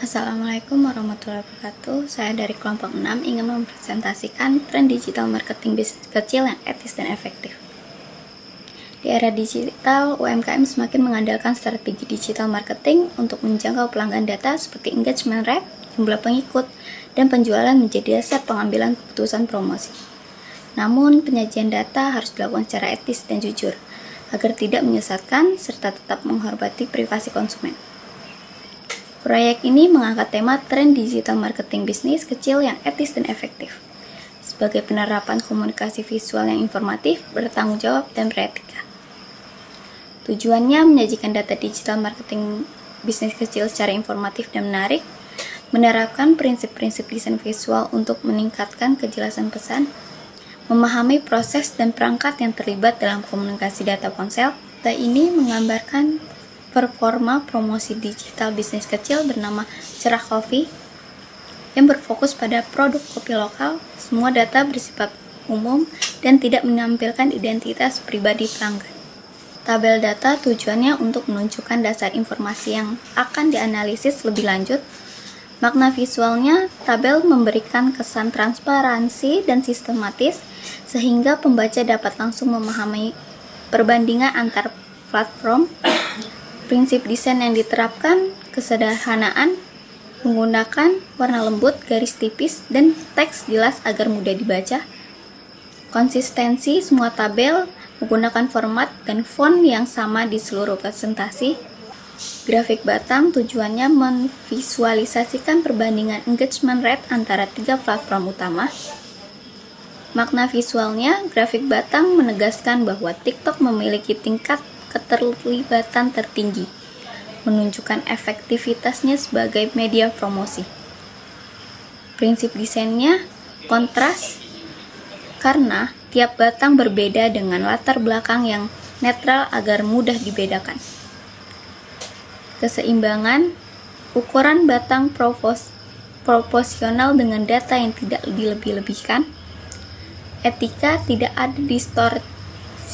Assalamualaikum warahmatullahi wabarakatuh. Saya dari kelompok 6 ingin mempresentasikan tren digital marketing bisnis kecil yang etis dan efektif. Di era digital, UMKM semakin mengandalkan strategi digital marketing untuk menjangkau pelanggan data seperti engagement rate, jumlah pengikut, dan penjualan menjadi dasar pengambilan keputusan promosi. Namun, penyajian data harus dilakukan secara etis dan jujur, agar tidak menyesatkan serta tetap menghormati privasi konsumen. Proyek ini mengangkat tema tren digital marketing bisnis kecil yang etis dan efektif, sebagai penerapan komunikasi visual yang informatif, bertanggung jawab, dan beretika. Tujuannya menyajikan data digital marketing bisnis kecil secara informatif dan menarik, menerapkan prinsip-prinsip desain visual untuk meningkatkan kejelasan pesan, memahami proses dan perangkat yang terlibat dalam komunikasi data ponsel. Data ini menggambarkan performa promosi digital bisnis kecil bernama Cerah Coffee yang berfokus pada produk kopi lokal. Semua data bersifat umum dan tidak menampilkan identitas pribadi pelanggan. Tabel data tujuannya untuk menunjukkan dasar informasi yang akan dianalisis lebih lanjut. Makna visualnya, tabel memberikan kesan transparansi dan sistematis sehingga pembaca dapat langsung memahami perbandingan antar platform. Prinsip desain yang diterapkan, kesederhanaan, menggunakan warna lembut, garis tipis, dan teks jelas agar mudah dibaca. Konsistensi semua tabel menggunakan format dan font yang sama di seluruh presentasi. Grafik batang tujuannya memvisualisasikan perbandingan engagement rate antara 3 platform utama. Makna visualnya, grafik batang menegaskan bahwa TikTok memiliki tingkat keterlibatan tertinggi, menunjukkan efektivitasnya sebagai media promosi. Prinsip desainnya kontras, karena tiap batang berbeda dengan latar belakang yang netral agar mudah dibedakan. Keseimbangan, ukuran batang proporsional dengan data yang tidak dilebih-lebihkan. Etika, tidak ada distorsi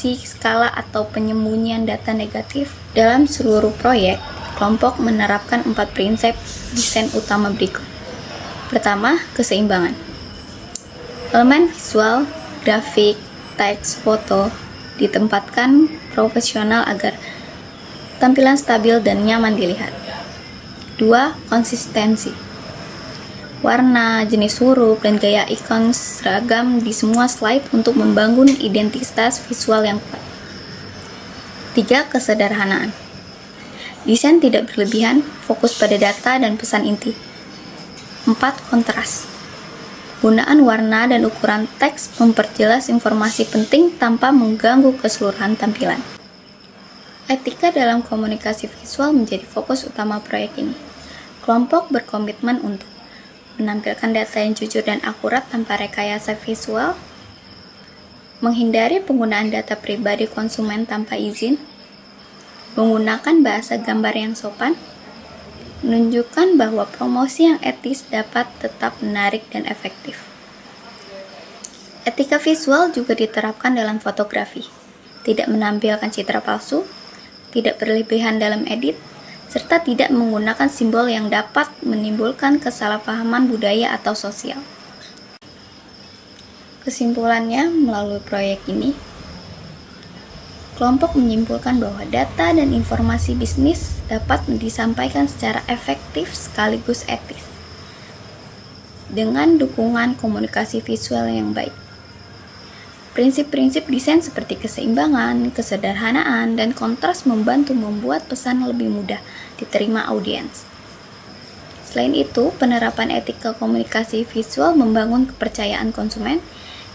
skala atau penyembunyian data negatif. Dalam seluruh proyek, kelompok menerapkan 4 prinsip desain utama berikut. Pertama, keseimbangan. Elemen visual, grafik, teks, foto ditempatkan profesional agar tampilan stabil dan nyaman dilihat. 2. Konsistensi. Warna, jenis huruf, dan gaya ikon seragam di semua slide untuk membangun identitas visual yang kuat. 3. Kesederhanaan. Desain tidak berlebihan, fokus pada data dan pesan inti. 4. Kontras. Gunaan warna dan ukuran teks memperjelas informasi penting tanpa mengganggu keseluruhan tampilan. Etika dalam komunikasi visual menjadi fokus utama proyek ini. Kelompok berkomitmen untuk menampilkan data yang jujur dan akurat tanpa rekayasa visual, menghindari penggunaan data pribadi konsumen tanpa izin, menggunakan bahasa gambar yang sopan, menunjukkan bahwa promosi yang etis dapat tetap menarik dan efektif. Etika visual juga diterapkan dalam fotografi, tidak menampilkan citra palsu, tidak berlebihan dalam edit, serta tidak menggunakan simbol yang dapat menimbulkan kesalahpahaman budaya atau sosial. Kesimpulannya, melalui proyek ini, kelompok menyimpulkan bahwa data dan informasi bisnis dapat disampaikan secara efektif sekaligus etis, dengan dukungan komunikasi visual yang baik. Prinsip-prinsip desain seperti keseimbangan, kesederhanaan, dan kontras membantu membuat pesan lebih mudah diterima audiens. Selain itu, penerapan etika komunikasi visual membangun kepercayaan konsumen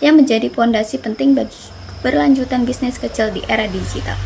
yang menjadi fondasi penting bagi keberlanjutan bisnis kecil di era digital.